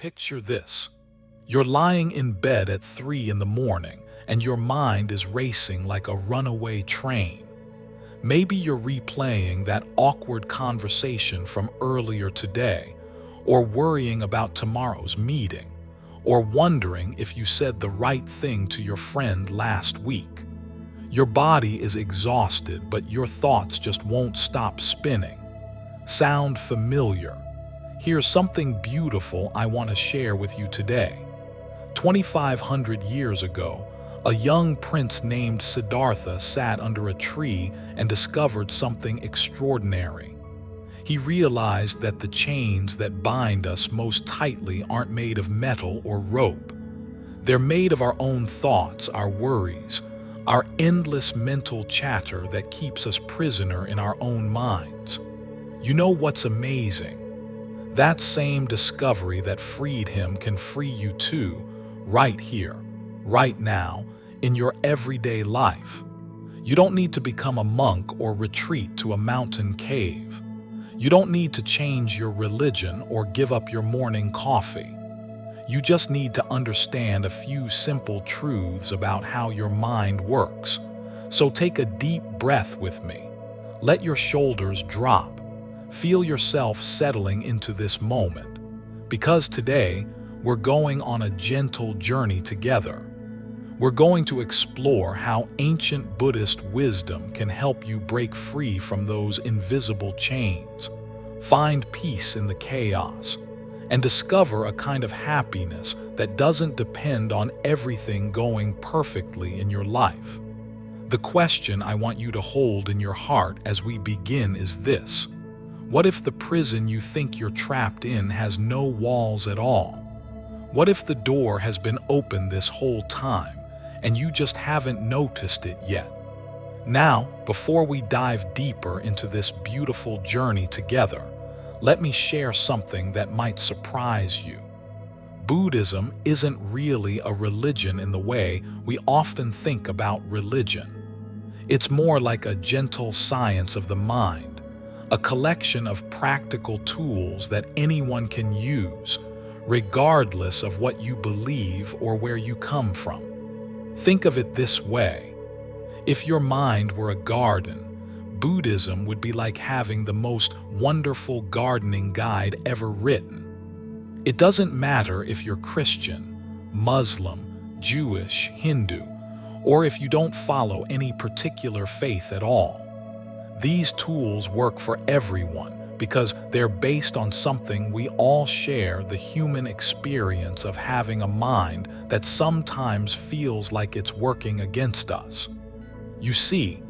Picture this. You're lying in bed at 3 in the morning and your mind is racing like a runaway train. Maybe you're replaying that awkward conversation from earlier today, or worrying about tomorrow's meeting, or wondering if you said the right thing to your friend last week. Your body is exhausted, but your thoughts just won't stop spinning. Sound familiar? Here's something beautiful I want to share with you today. 2,500 years ago, a young prince named Siddhartha sat under a tree and discovered something extraordinary. He realized that the chains that bind us most tightly aren't made of metal or rope. They're made of our own thoughts, our worries, our endless mental chatter that keeps us prisoner in our own minds. You know what's amazing? That same discovery that freed him can free you too, right here, right now, in your everyday life. You don't need to become a monk or retreat to a mountain cave. You don't need to change your religion or give up your morning coffee. You just need to understand a few simple truths about how your mind works. So take a deep breath with me. Let your shoulders drop. Feel yourself settling into this moment. Because today, we're going on a gentle journey together. We're going to explore how ancient Buddhist wisdom can help you break free from those invisible chains, find peace in the chaos, and discover a kind of happiness that doesn't depend on everything going perfectly in your life. The question I want you to hold in your heart as we begin is this: what if the prison you think you're trapped in has no walls at all? What if the door has been open this whole time and you just haven't noticed it yet? Now, before we dive deeper into this beautiful journey together, let me share something that might surprise you. Buddhism isn't really a religion in the way we often think about religion. It's more like a gentle science of the mind, a collection of practical tools that anyone can use, regardless of what you believe or where you come from. Think of it this way. If your mind were a garden, Buddhism would be like having the most wonderful gardening guide ever written. It doesn't matter if you're Christian, Muslim, Jewish, Hindu, or if you don't follow any particular faith at all. These tools work for everyone because they're based on something we all share: the human experience of having a mind that sometimes feels like it's working against us. You see,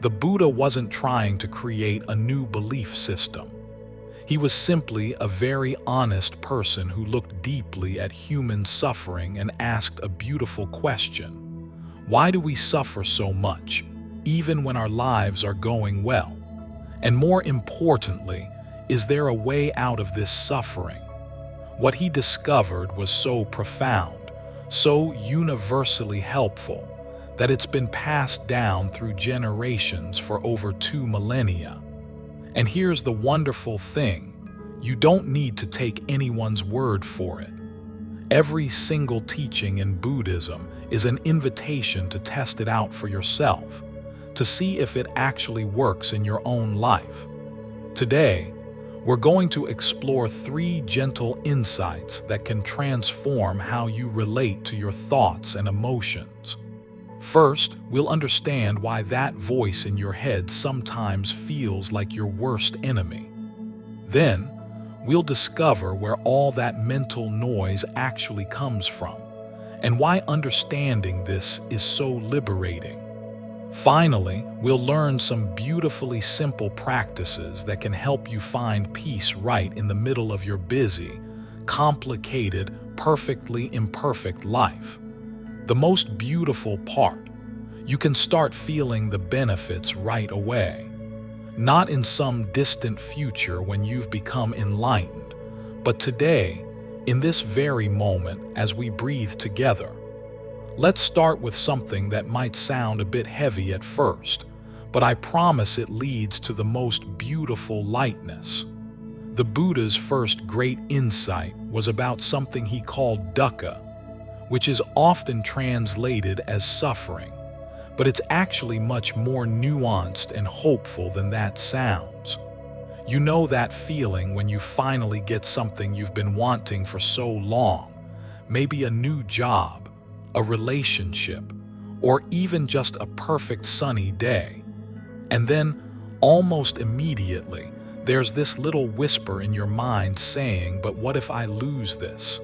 the Buddha wasn't trying to create a new belief system. He was simply a very honest person who looked deeply at human suffering and asked a beautiful question: why do we suffer so much, even when our lives are going well? And more importantly, is there a way out of this suffering? What he discovered was so profound, so universally helpful, that it's been passed down through generations for over 2 millennia. And here's the wonderful thing: you don't need to take anyone's word for it. Every single teaching in Buddhism is an invitation to test it out for yourself, to see if it actually works in your own life. Today, we're going to explore 3 gentle insights that can transform how you relate to your thoughts and emotions. First, we'll understand why that voice in your head sometimes feels like your worst enemy. Then, we'll discover where all that mental noise actually comes from, and why understanding this is so liberating. Finally, we'll learn some beautifully simple practices that can help you find peace right in the middle of your busy, complicated, perfectly imperfect life. The most beautiful part: you can start feeling the benefits right away. Not in some distant future when you've become enlightened, but today, in this very moment as we breathe together. Let's start with something that might sound a bit heavy at first, but I promise it leads to the most beautiful lightness. The Buddha's first great insight was about something he called dukkha, which is often translated as suffering, but it's actually much more nuanced and hopeful than that sounds. You know that feeling when you finally get something you've been wanting for so long, maybe a new job, a relationship, or even just a perfect sunny day. And then, almost immediately, there's this little whisper in your mind saying, but what if I lose this?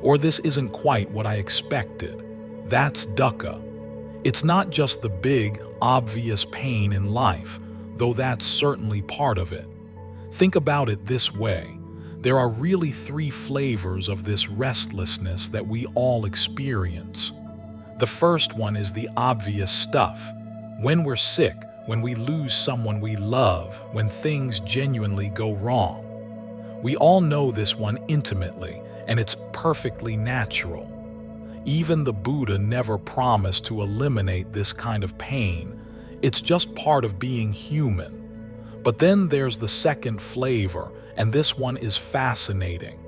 Or this isn't quite what I expected. That's dukkha. It's not just the big, obvious pain in life, though that's certainly part of it. Think about it this way. There are really three flavors of this restlessness that we all experience. The first one is the obvious stuff. When we're sick, when we lose someone we love, when things genuinely go wrong. We all know this one intimately, and it's perfectly natural. Even the Buddha never promised to eliminate this kind of pain. It's just part of being human. But then there's the second flavor, and this one is fascinating.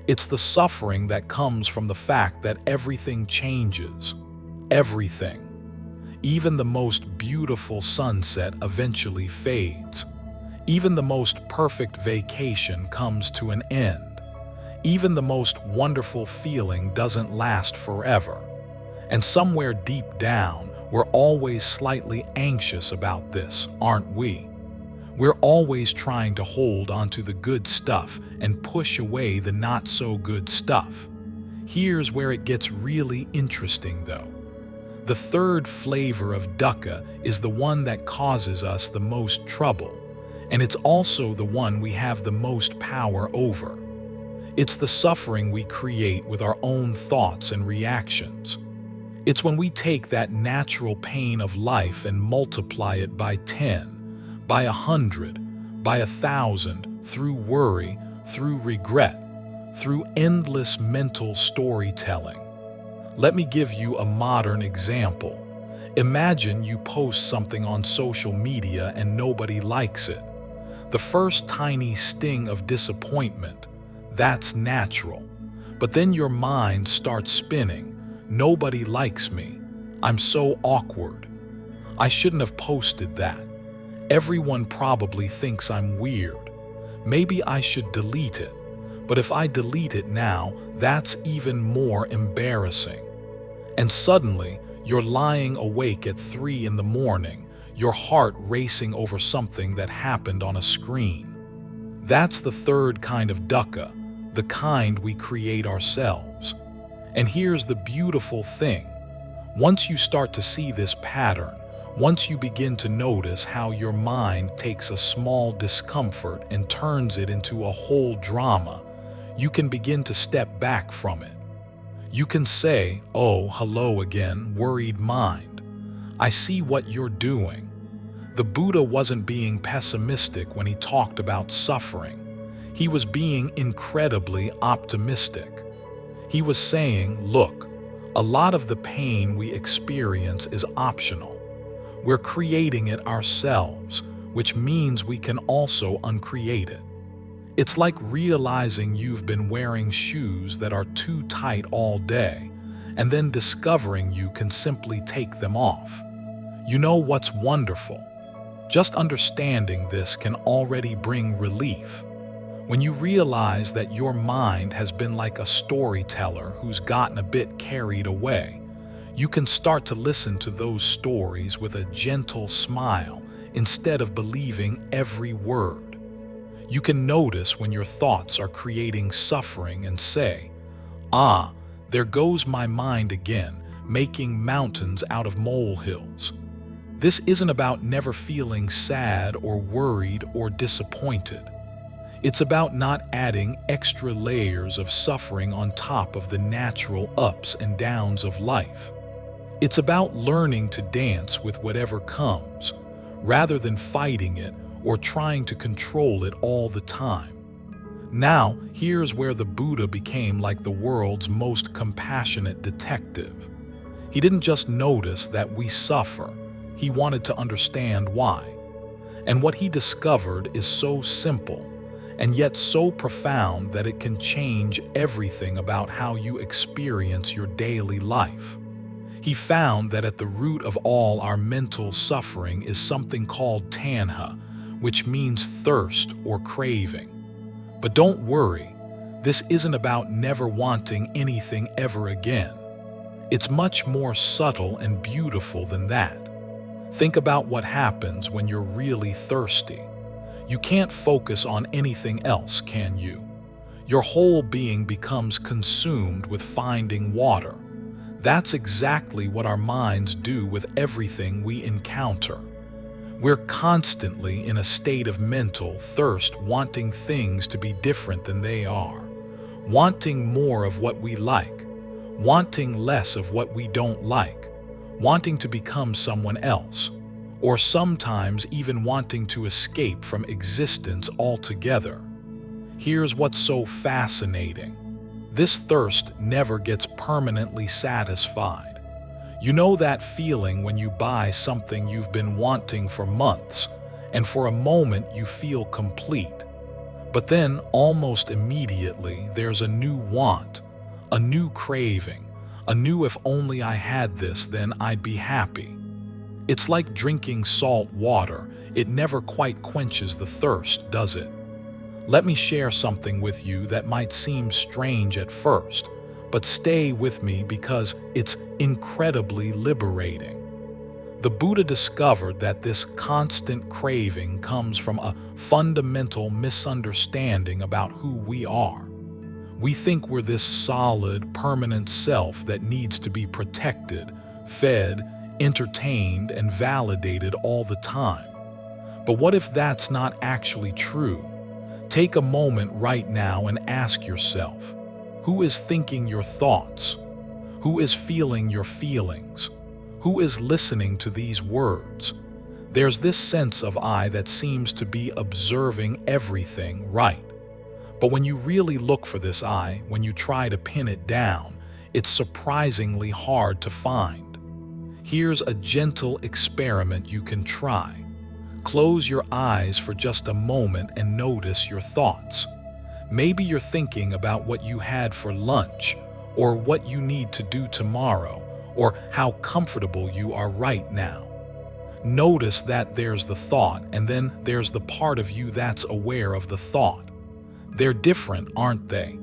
It's the suffering that comes from the fact that everything changes. Everything. Even the most beautiful sunset eventually fades. Even the most perfect vacation comes to an end. Even the most wonderful feeling doesn't last forever. And somewhere deep down, we're always slightly anxious about this, aren't we? We're always trying to hold onto the good stuff and push away the not-so-good stuff. Here's where it gets really interesting, though. The third flavor of dukkha is the one that causes us the most trouble, and it's also the one we have the most power over. It's the suffering we create with our own thoughts and reactions. It's when we take that natural pain of life and multiply it by 10, by 100, by 1,000, through worry, through regret, through endless mental storytelling. Let me give you a modern example. Imagine you post something on social media and nobody likes it. The first tiny sting of disappointment, that's natural. But then your mind starts spinning. Nobody likes me. I'm so awkward. I shouldn't have posted that. Everyone probably thinks I'm weird. Maybe I should delete it. But if I delete it now, that's even more embarrassing. And suddenly, you're lying awake at 3 in the morning, your heart racing over something that happened on a screen. That's the third kind of dukkha, the kind we create ourselves. And here's the beautiful thing. Once you start to see this pattern, once you begin to notice how your mind takes a small discomfort and turns it into a whole drama, you can begin to step back from it. You can say, "Oh, hello again, worried mind. I see what you're doing." The Buddha wasn't being pessimistic when he talked about suffering. He was being incredibly optimistic. He was saying, look, a lot of the pain we experience is optional. We're creating it ourselves, which means we can also uncreate it. It's like realizing you've been wearing shoes that are too tight all day, and then discovering you can simply take them off. You know what's wonderful? Just understanding this can already bring relief. When you realize that your mind has been like a storyteller who's gotten a bit carried away, you can start to listen to those stories with a gentle smile instead of believing every word. You can notice when your thoughts are creating suffering and say, "Ah, there goes my mind again, making mountains out of molehills." This isn't about never feeling sad or worried or disappointed. It's about not adding extra layers of suffering on top of the natural ups and downs of life. It's about learning to dance with whatever comes, rather than fighting it or trying to control it all the time. Now, here's where the Buddha became like the world's most compassionate detective. He didn't just notice that we suffer, he wanted to understand why. And what he discovered is so simple, and yet so profound that it can change everything about how you experience your daily life. He found that at the root of all our mental suffering is something called tanha, which means thirst or craving. But don't worry, this isn't about never wanting anything ever again. It's much more subtle and beautiful than that. Think about what happens when you're really thirsty. You can't focus on anything else, can you? Your whole being becomes consumed with finding water. That's exactly what our minds do with everything we encounter. We're constantly in a state of mental thirst, wanting things to be different than they are, wanting more of what we like, wanting less of what we don't like, wanting to become someone else, or sometimes even wanting to escape from existence altogether. Here's what's so fascinating. This thirst never gets permanently satisfied. You know that feeling when you buy something you've been wanting for months, and for a moment you feel complete. But then, almost immediately, there's a new want, a new craving, a new "if only I had this, then I'd be happy." It's like drinking salt water. It never quite quenches the thirst, does it? Let me share something with you that might seem strange at first, but stay with me because it's incredibly liberating. The Buddha discovered that this constant craving comes from a fundamental misunderstanding about who we are. We think we're this solid, permanent self that needs to be protected, fed, entertained, and validated all the time. But what if that's not actually true? Take a moment right now and ask yourself, who is thinking your thoughts? Who is feeling your feelings? Who is listening to these words? There's this sense of I that seems to be observing everything, right? But when you really look for this I, when you try to pin it down, it's surprisingly hard to find. Here's a gentle experiment you can try. Close your eyes for just a moment and notice your thoughts. Maybe you're thinking about what you had for lunch, or what you need to do tomorrow, or how comfortable you are right now. Notice that there's the thought, and then there's the part of you that's aware of the thought. They're different, aren't they?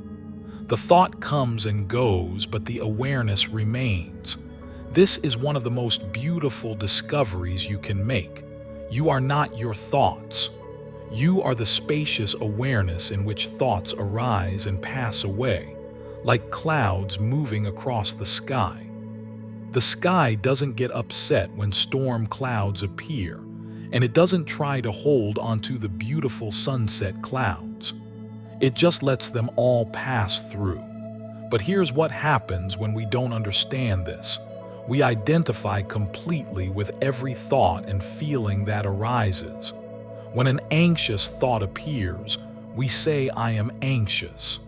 The thought comes and goes, but the awareness remains. This is one of the most beautiful discoveries you can make. You are not your thoughts. You are the spacious awareness in which thoughts arise and pass away, like clouds moving across the sky. The sky doesn't get upset when storm clouds appear, and it doesn't try to hold onto the beautiful sunset clouds. It just lets them all pass through. But here's what happens when we don't understand this. We identify completely with every thought and feeling that arises. When an anxious thought appears, we say, "I am anxious."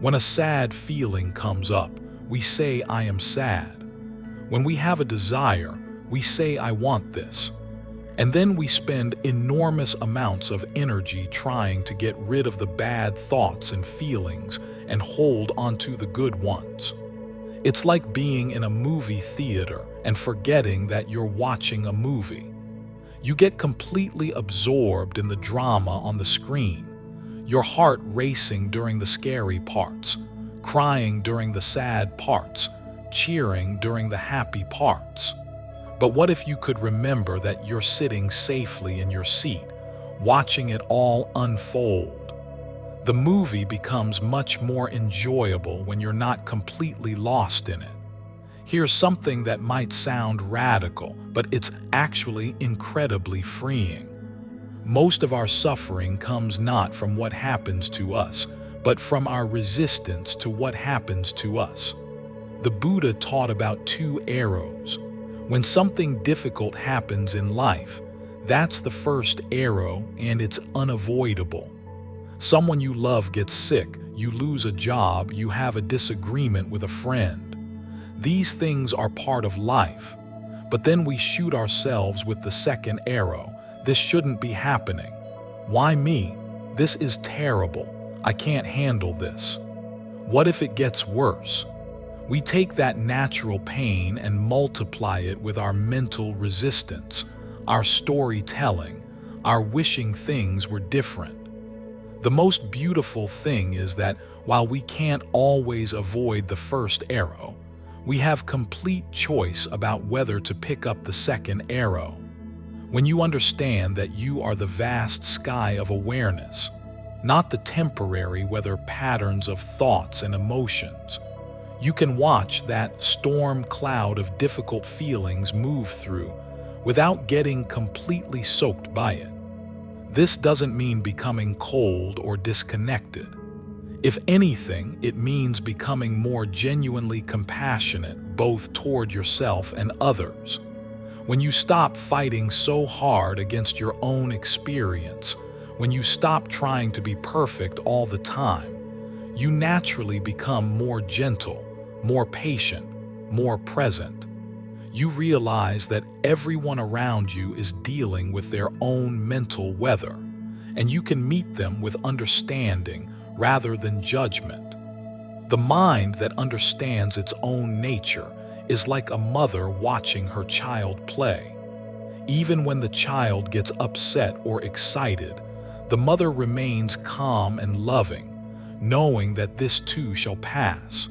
When a sad feeling comes up, we say, "I am sad." When we have a desire, we say, "I want this." And then we spend enormous amounts of energy trying to get rid of the bad thoughts and feelings and hold onto the good ones. It's like being in a movie theater and forgetting that you're watching a movie. You get completely absorbed in the drama on the screen, your heart racing during the scary parts, crying during the sad parts, cheering during the happy parts. But what if you could remember that you're sitting safely in your seat, watching it all unfold? The movie becomes much more enjoyable when you're not completely lost in it. Here's something that might sound radical, but it's actually incredibly freeing. Most of our suffering comes not from what happens to us, but from our resistance to what happens to us. The Buddha taught about two arrows. When something difficult happens in life, that's the first arrow, and it's unavoidable. Someone you love gets sick, you lose a job, you have a disagreement with a friend. These things are part of life. But then we shoot ourselves with the second arrow. This shouldn't be happening. Why me? "This is terrible. I can't handle this. What if it gets worse?" We take that natural pain and multiply it with our mental resistance, our storytelling, our wishing things were different. The most beautiful thing is that while we can't always avoid the first arrow, we have complete choice about whether to pick up the second arrow. When you understand that you are the vast sky of awareness, not the temporary weather patterns of thoughts and emotions, you can watch that storm cloud of difficult feelings move through without getting completely soaked by it. This doesn't mean becoming cold or disconnected. If anything, it means becoming more genuinely compassionate both toward yourself and others. When you stop fighting so hard against your own experience, when you stop trying to be perfect all the time, you naturally become more gentle, more patient, more present. You realize that everyone around you is dealing with their own mental weather, and you can meet them with understanding rather than judgment. The mind that understands its own nature is like a mother watching her child play. Even when the child gets upset or excited, the mother remains calm and loving, knowing that this too shall pass.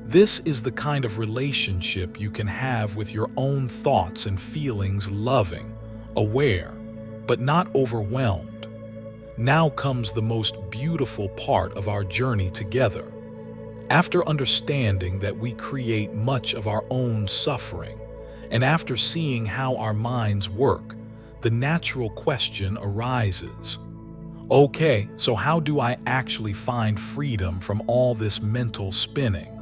This is the kind of relationship you can have with your own thoughts and feelings, loving, aware, but not overwhelmed. Now comes the most beautiful part of our journey together. After understanding that we create much of our own suffering, and after seeing how our minds work, the natural question arises. Okay, so how do I actually find freedom from all this mental spinning?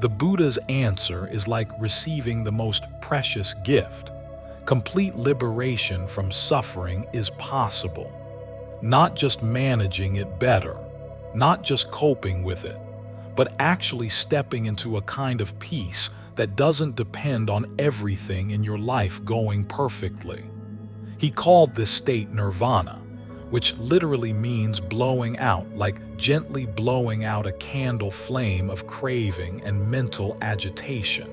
The Buddha's answer is like receiving the most precious gift. Complete liberation from suffering is possible. Not just managing it better, not just coping with it, but actually stepping into a kind of peace that doesn't depend on everything in your life going perfectly. He called this state nirvana, which literally means blowing out, like gently blowing out a candle flame of craving and mental agitation.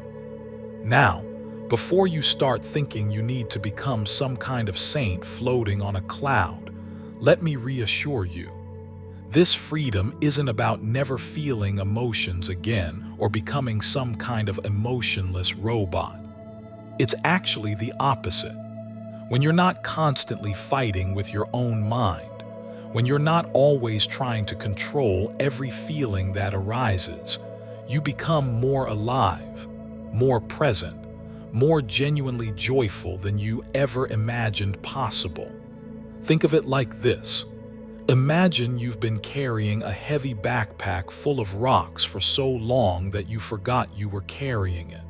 Now, before you start thinking you need to become some kind of saint floating on a cloud, let me reassure you. This freedom isn't about never feeling emotions again or becoming some kind of emotionless robot. It's actually the opposite. When you're not constantly fighting with your own mind, when you're not always trying to control every feeling that arises, you become more alive, more present, more genuinely joyful than you ever imagined possible. Think of it like this. Imagine you've been carrying a heavy backpack full of rocks for so long that you forgot you were carrying it.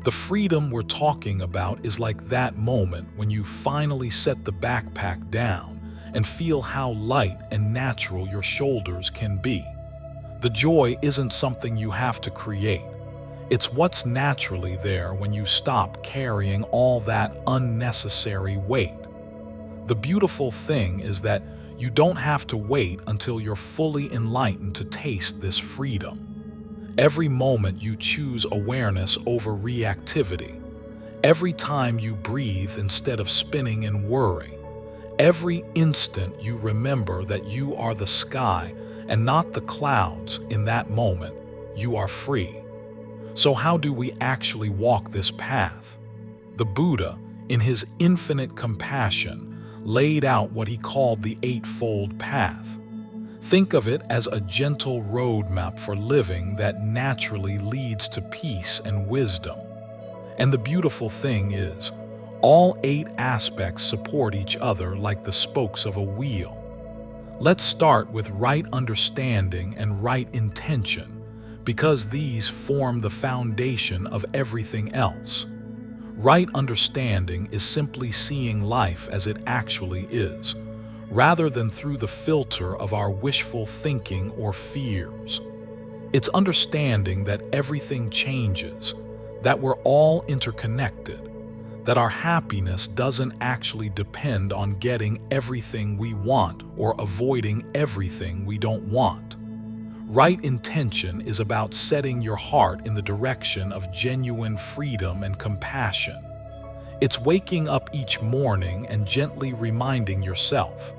The freedom we're talking about is like that moment when you finally set the backpack down and feel how light and natural your shoulders can be. The joy isn't something you have to create. It's what's naturally there when you stop carrying all that unnecessary weight. The beautiful thing is that you don't have to wait until you're fully enlightened to taste this freedom. Every moment you choose awareness over reactivity, every time you breathe instead of spinning in worry, every instant you remember that you are the sky and not the clouds, in that moment, you are free. So how do we actually walk this path? The Buddha, in his infinite compassion, laid out what he called the Eightfold Path. Think of it as a gentle roadmap for living that naturally leads to peace and wisdom. And the beautiful thing is, all 8 aspects support each other like the spokes of a wheel. Let's start with right understanding and right intention, because these form the foundation of everything else. Right understanding is simply seeing life as it actually is, rather than through the filter of our wishful thinking or fears. It's understanding that everything changes, that we're all interconnected, that our happiness doesn't actually depend on getting everything we want or avoiding everything we don't want. Right intention is about setting your heart in the direction of genuine freedom and compassion. It's waking up each morning and gently reminding yourself,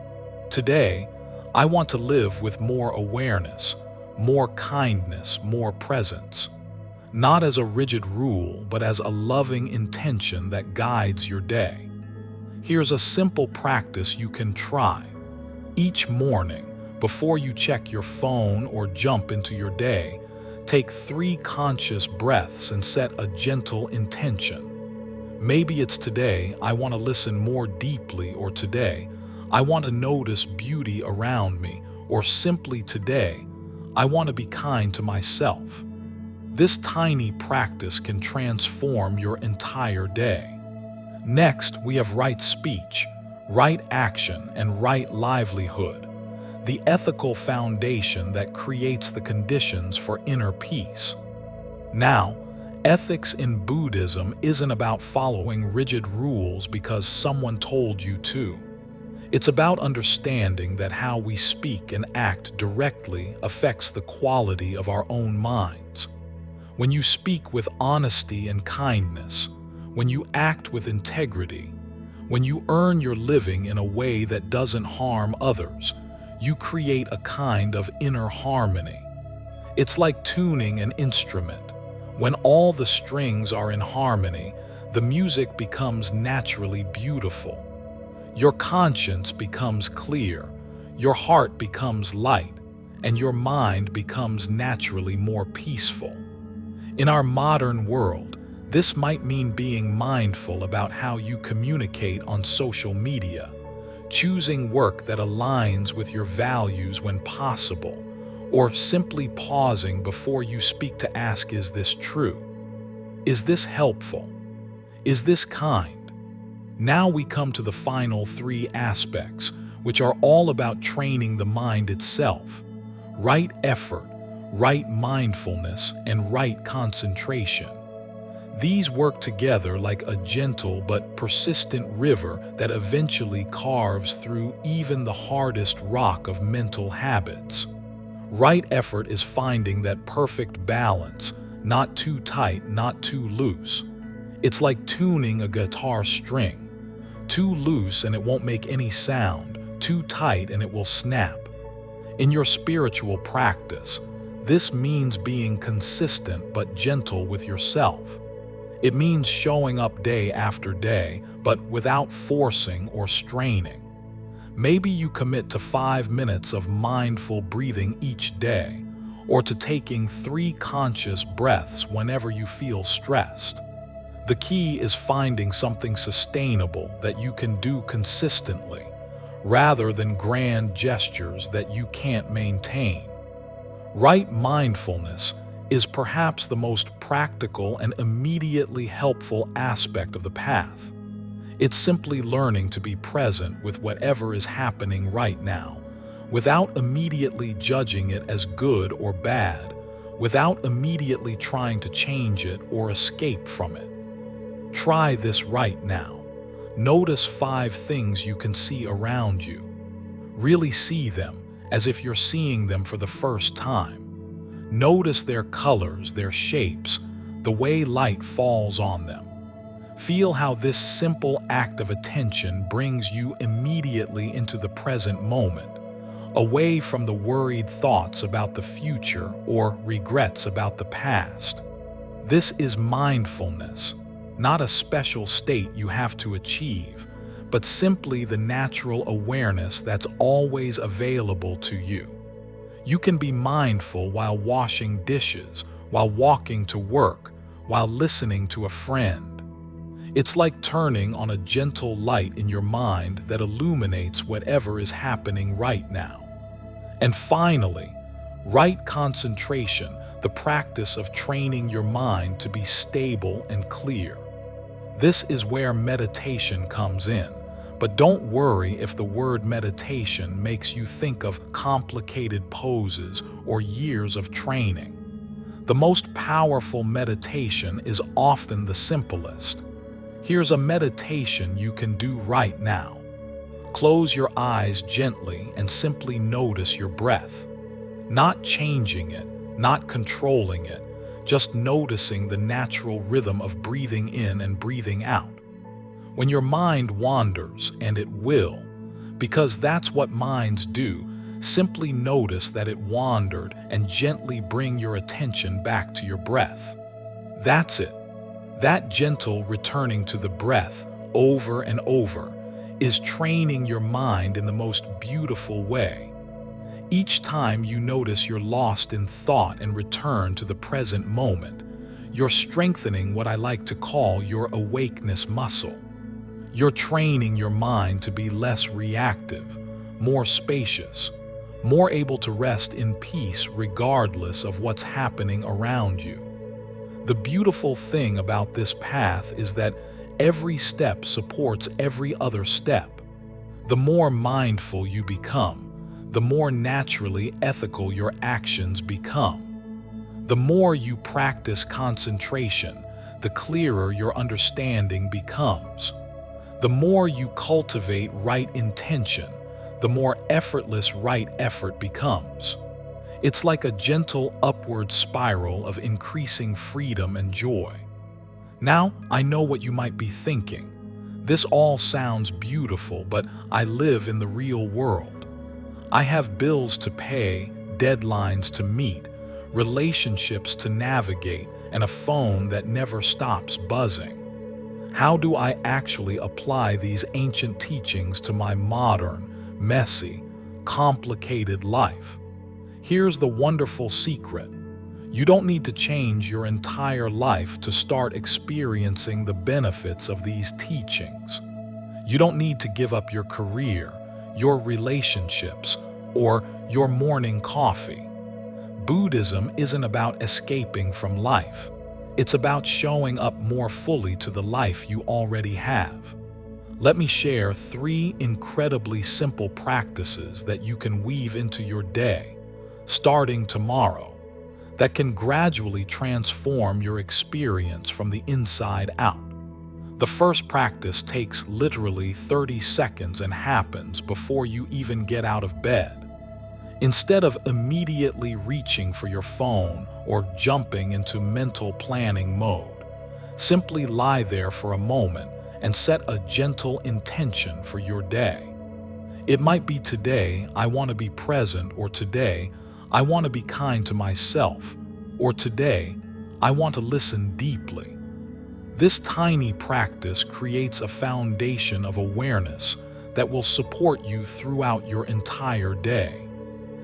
today, I want to live with more awareness, more kindness, more presence. Not as a rigid rule, but as a loving intention that guides your day. Here's a simple practice you can try. Each morning, before you check your phone or jump into your day, take 3 conscious breaths and set a gentle intention. Maybe it's today, I want to listen more deeply, or today, I want to notice beauty around me, or simply today, I want to be kind to myself. This tiny practice can transform your entire day. Next, we have right speech, right action, and right livelihood, the ethical foundation that creates the conditions for inner peace. Now, ethics in Buddhism isn't about following rigid rules because someone told you to. It's about understanding that how we speak and act directly affects the quality of our own minds. When you speak with honesty and kindness, when you act with integrity, when you earn your living in a way that doesn't harm others, you create a kind of inner harmony. It's like tuning an instrument. When all the strings are in harmony, the music becomes naturally beautiful. Your conscience becomes clear, your heart becomes light, and your mind becomes naturally more peaceful. In our modern world, this might mean being mindful about how you communicate on social media, choosing work that aligns with your values when possible, or simply pausing before you speak to ask, is this true? Is this helpful? Is this kind? Now we come to the final 3 aspects, which are all about training the mind itself. Right effort, right mindfulness, and right concentration. These work together like a gentle but persistent river that eventually carves through even the hardest rock of mental habits. Right effort is finding that perfect balance, not too tight, not too loose. It's like tuning a guitar string. Too loose and it won't make any sound, too tight and it will snap. In your spiritual practice, this means being consistent but gentle with yourself. It means showing up day after day, but without forcing or straining. Maybe you commit to 5 minutes of mindful breathing each day, or to taking 3 conscious breaths whenever you feel stressed. The key is finding something sustainable that you can do consistently, rather than grand gestures that you can't maintain. Right mindfulness is perhaps the most practical and immediately helpful aspect of the path. It's simply learning to be present with whatever is happening right now, without immediately judging it as good or bad, without immediately trying to change it or escape from it. Try this right now. Notice 5 things you can see around you. Really see them as if you're seeing them for the first time. Notice their colors, their shapes, the way light falls on them. Feel how this simple act of attention brings you immediately into the present moment, away from the worried thoughts about the future or regrets about the past. This is mindfulness, not a special state you have to achieve, but simply the natural awareness that's always available to you. You can be mindful while washing dishes, while walking to work, while listening to a friend. It's like turning on a gentle light in your mind that illuminates whatever is happening right now. And finally, right concentration, the practice of training your mind to be stable and clear. This is where meditation comes in. But don't worry if the word meditation makes you think of complicated poses or years of training. The most powerful meditation is often the simplest. Here's a meditation you can do right now. Close your eyes gently and simply notice your breath. Not changing it, not controlling it, just noticing the natural rhythm of breathing in and breathing out. When your mind wanders, and it will, because that's what minds do, simply notice that it wandered and gently bring your attention back to your breath. That's it. That gentle returning to the breath over and over is training your mind in the most beautiful way. Each time you notice you're lost in thought and return to the present moment, you're strengthening what I like to call your awakeness muscle. You're training your mind to be less reactive, more spacious, more able to rest in peace regardless of what's happening around you. The beautiful thing about this path is that every step supports every other step. The more mindful you become, the more naturally ethical your actions become. The more you practice concentration, the clearer your understanding becomes. The more you cultivate right intention, the more effortless right effort becomes. It's like a gentle upward spiral of increasing freedom and joy. Now, I know what you might be thinking. This all sounds beautiful, but I live in the real world. I have bills to pay, deadlines to meet, relationships to navigate, and a phone that never stops buzzing. How do I actually apply these ancient teachings to my modern, messy, complicated life? Here's the wonderful secret. You don't need to change your entire life to start experiencing the benefits of these teachings. You don't need to give up your career, your relationships, or your morning coffee. Buddhism isn't about escaping from life. It's about showing up more fully to the life you already have. Let me share 3 incredibly simple practices that you can weave into your day, starting tomorrow, that can gradually transform your experience from the inside out. The first practice takes literally 30 seconds and happens before you even get out of bed. Instead of immediately reaching for your phone or jumping into mental planning mode, simply lie there for a moment and set a gentle intention for your day. It might be today, I want to be present, or today, I want to be kind to myself, or today, I want to listen deeply. This tiny practice creates a foundation of awareness that will support you throughout your entire day.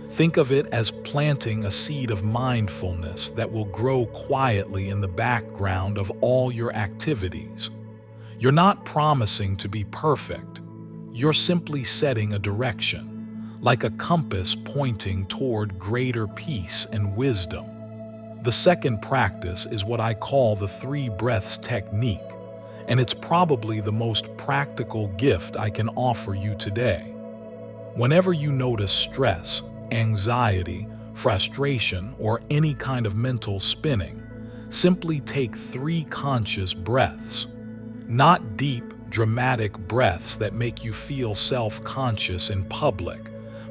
Think of it as planting a seed of mindfulness that will grow quietly in the background of all your activities. You're not promising to be perfect. You're simply setting a direction, like a compass pointing toward greater peace and wisdom. The second practice is what I call the 3 breaths technique, and it's probably the most practical gift I can offer you today. Whenever you notice stress, anxiety, frustration, or any kind of mental spinning, simply take 3 conscious breaths. Not deep, dramatic breaths that make you feel self-conscious in public,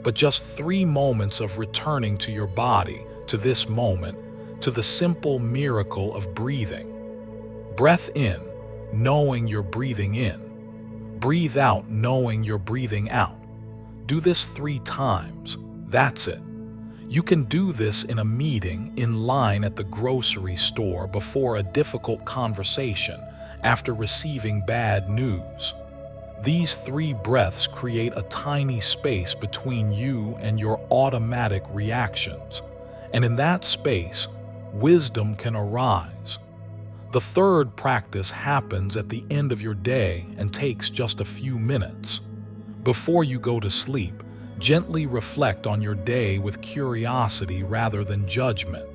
but just 3 moments of returning to your body, to this moment, to the simple miracle of breathing. Breath in, knowing you're breathing in. Breathe out, knowing you're breathing out. Do this 3 times. That's it. You can do this in a meeting, in line at the grocery store, before a difficult conversation, after receiving bad news. These 3 breaths create a tiny space between you and your automatic reactions, and in that space, wisdom can arise. The third practice happens at the end of your day and takes just a few minutes. Before you go to sleep, gently reflect on your day with curiosity rather than judgment.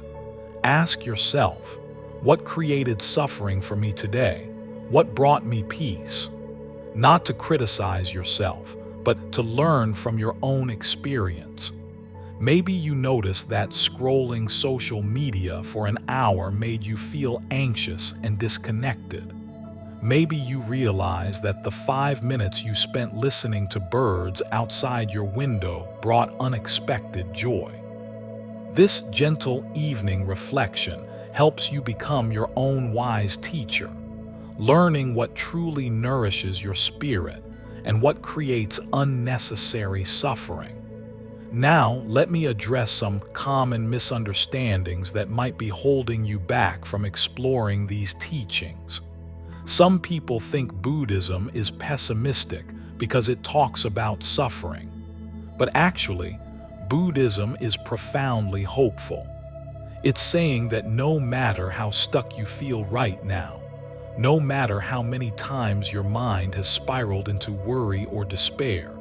Ask yourself, what created suffering for me today? What brought me peace? Not to criticize yourself, but to learn from your own experience. Maybe you noticed that scrolling social media for an hour made you feel anxious and disconnected. Maybe you realize that the 5 minutes you spent listening to birds outside your window brought unexpected joy. This gentle evening reflection helps you become your own wise teacher, learning what truly nourishes your spirit and what creates unnecessary suffering. Now, let me address some common misunderstandings that might be holding you back from exploring these teachings. Some people think Buddhism is pessimistic because it talks about suffering. But actually, Buddhism is profoundly hopeful. It's saying that no matter how stuck you feel right now, no matter how many times your mind has spiraled into worry or despair,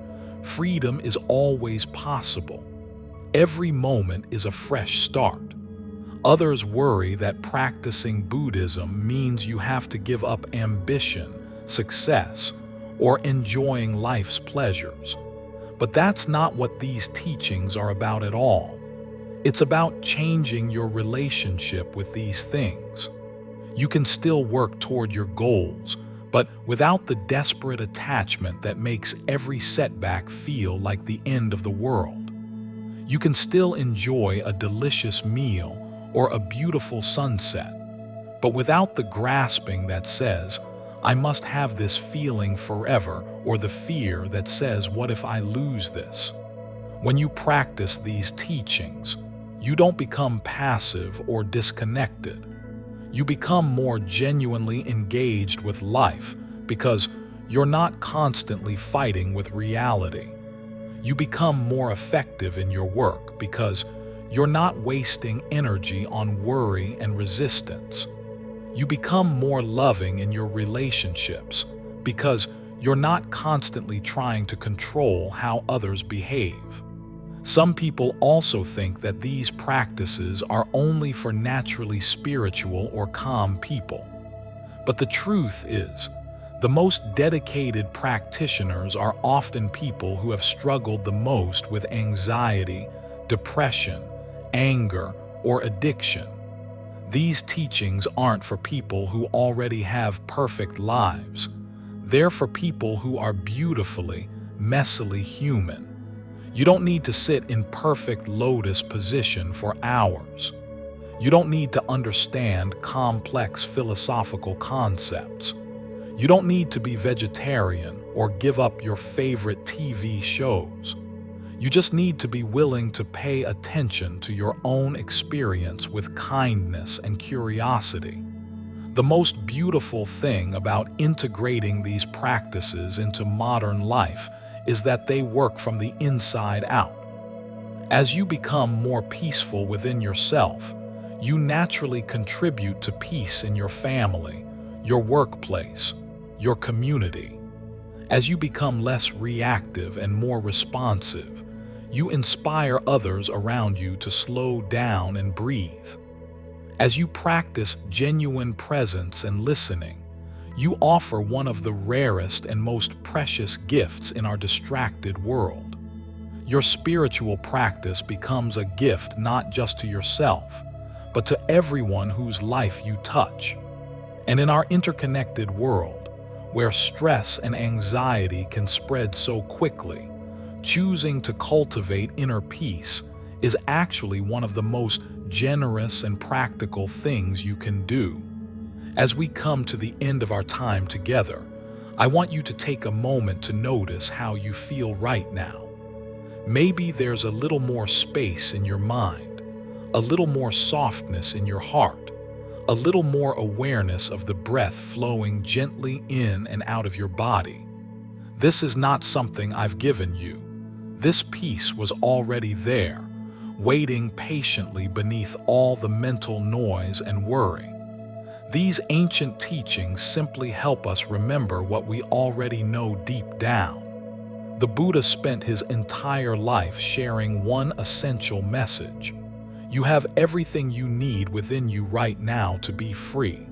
freedom is always possible. Every moment is a fresh start. Others worry that practicing Buddhism means you have to give up ambition, success, or enjoying life's pleasures. But that's not what these teachings are about at all. It's about changing your relationship with these things. You can still work toward your goals, but without the desperate attachment that makes every setback feel like the end of the world. You can still enjoy a delicious meal or a beautiful sunset, but without the grasping that says, I must have this feeling forever, or the fear that says, what if I lose this? When you practice these teachings, you don't become passive or disconnected. You become more genuinely engaged with life because you're not constantly fighting with reality. You become more effective in your work because you're not wasting energy on worry and resistance. You become more loving in your relationships because you're not constantly trying to control how others behave. Some people also think that these practices are only for naturally spiritual or calm people. But the truth is, the most dedicated practitioners are often people who have struggled the most with anxiety, depression, anger, or addiction. These teachings aren't for people who already have perfect lives. They're for people who are beautifully, messily human. You don't need to sit in perfect lotus position for hours. You don't need to understand complex philosophical concepts. You don't need to be vegetarian or give up your favorite TV shows. You just need to be willing to pay attention to your own experience with kindness and curiosity. The most beautiful thing about integrating these practices into modern life is that they work from the inside out. As you become more peaceful within yourself, you naturally contribute to peace in your family, your workplace, your community. As you become less reactive and more responsive, you inspire others around you to slow down and breathe. As you practice genuine presence and listening, you offer one of the rarest and most precious gifts in our distracted world. Your spiritual practice becomes a gift not just to yourself, but to everyone whose life you touch. And in our interconnected world, where stress and anxiety can spread so quickly, choosing to cultivate inner peace is actually one of the most generous and practical things you can do. As we come to the end of our time together, I want you to take a moment to notice how you feel right now. Maybe there's a little more space in your mind, a little more softness in your heart, a little more awareness of the breath flowing gently in and out of your body. This is not something I've given you. This peace was already there, waiting patiently beneath all the mental noise and worry. These ancient teachings simply help us remember what we already know deep down. The Buddha spent his entire life sharing one essential message. You have everything you need within you right now to be free.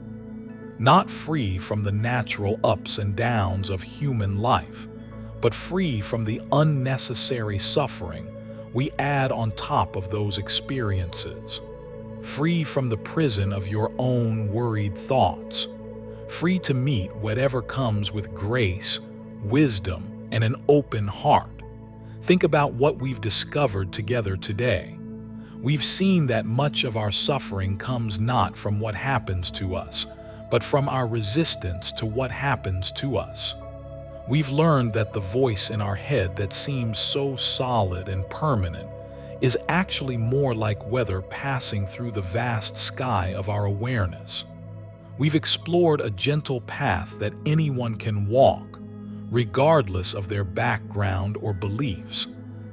Not free from the natural ups and downs of human life, but free from the unnecessary suffering we add on top of those experiences. Free from the prison of your own worried thoughts. free to meet whatever comes with grace, wisdom, and an open heart. Think about what we've discovered together today. We've seen that much of our suffering comes not from what happens to us, but from our resistance to what happens to us. We've learned that the voice in our head that seems so solid and permanent is actually more like weather passing through the vast sky of our awareness. We've explored a gentle path that anyone can walk, regardless of their background or beliefs,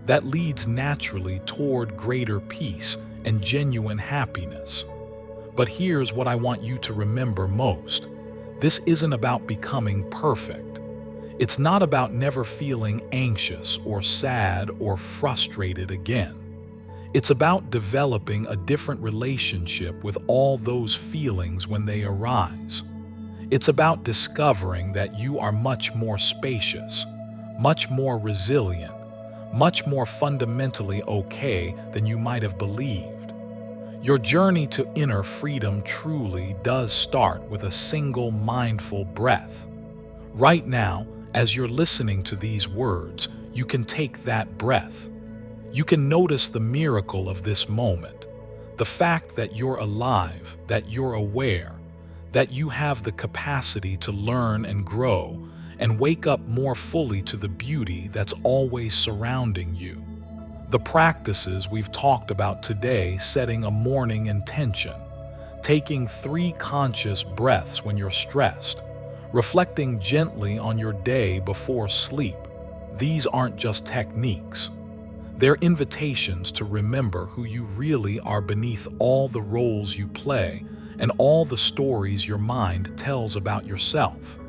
that leads naturally toward greater peace and genuine happiness. But here's what I want you to remember most. This isn't about becoming perfect. It's not about never feeling anxious or sad or frustrated again. It's about developing a different relationship with all those feelings when they arise. It's about discovering that you are much more spacious, much more resilient, much more fundamentally okay than you might have believed. Your journey to inner freedom truly does start with a single mindful breath. Right now, as you're listening to these words, you can take that breath. You can notice the miracle of this moment, the fact that you're alive, that you're aware, that you have the capacity to learn and grow and wake up more fully to the beauty that's always surrounding you. The practices we've talked about today, setting a morning intention, taking 3 conscious breaths when you're stressed, reflecting gently on your day before sleep, these aren't just techniques. They're invitations to remember who you really are beneath all the roles you play and all the stories your mind tells about yourself.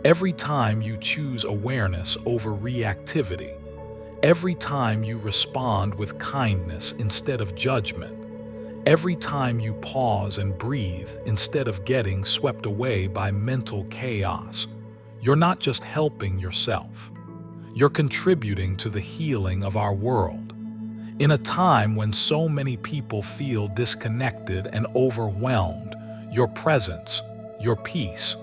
Every time you choose awareness over reactivity, every time you respond with kindness instead of judgment, every time you pause and breathe instead of getting swept away by mental chaos, you're not just helping yourself. You're contributing to the healing of our world. In a time when so many people feel disconnected and overwhelmed, your presence, your peace,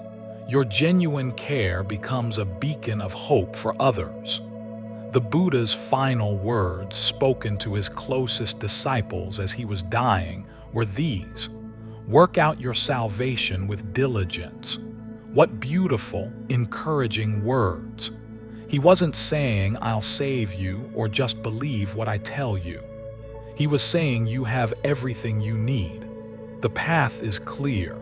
your genuine care becomes a beacon of hope for others. The Buddha's final words spoken to his closest disciples as he was dying were these: "Work out your salvation with diligence." What beautiful, encouraging words. He wasn't saying, "I'll save you," or "just believe what I tell you." He was saying, "You have everything you need. The path is clear.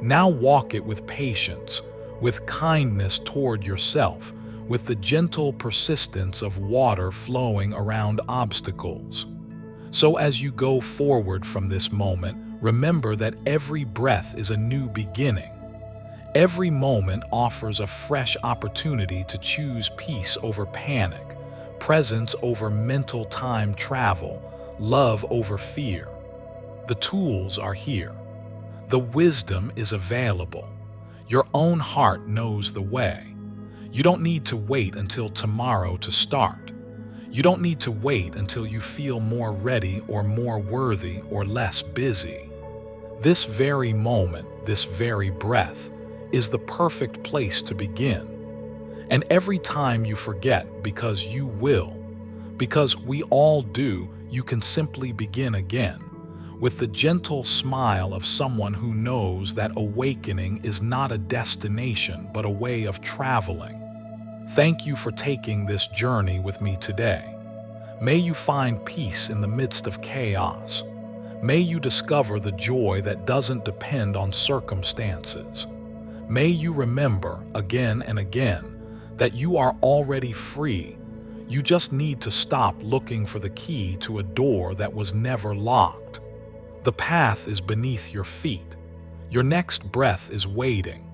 Now walk it with patience, with kindness toward yourself, with the gentle persistence of water flowing around obstacles." So as you go forward from this moment, remember that every breath is a new beginning. Every moment offers a fresh opportunity to choose peace over panic, presence over mental time travel, love over fear. The tools are here. The wisdom is available. Your own heart knows the way. You don't need to wait until tomorrow to start. You don't need to wait until you feel more ready or more worthy or less busy. This very moment, this very breath, is the perfect place to begin. And every time you forget, because you will, because we all do, you can simply begin again, with the gentle smile of someone who knows that awakening is not a destination but a way of traveling. Thank you for taking this journey with me today. May you find peace in the midst of chaos. May you discover the joy that doesn't depend on circumstances. May you remember again and again that you are already free. You just need to stop looking for the key to a door that was never locked. The path is beneath your feet. Your next breath is waiting.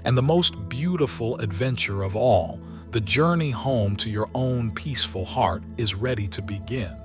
And the most beautiful adventure of all, the journey home to your own peaceful heart, is ready to begin.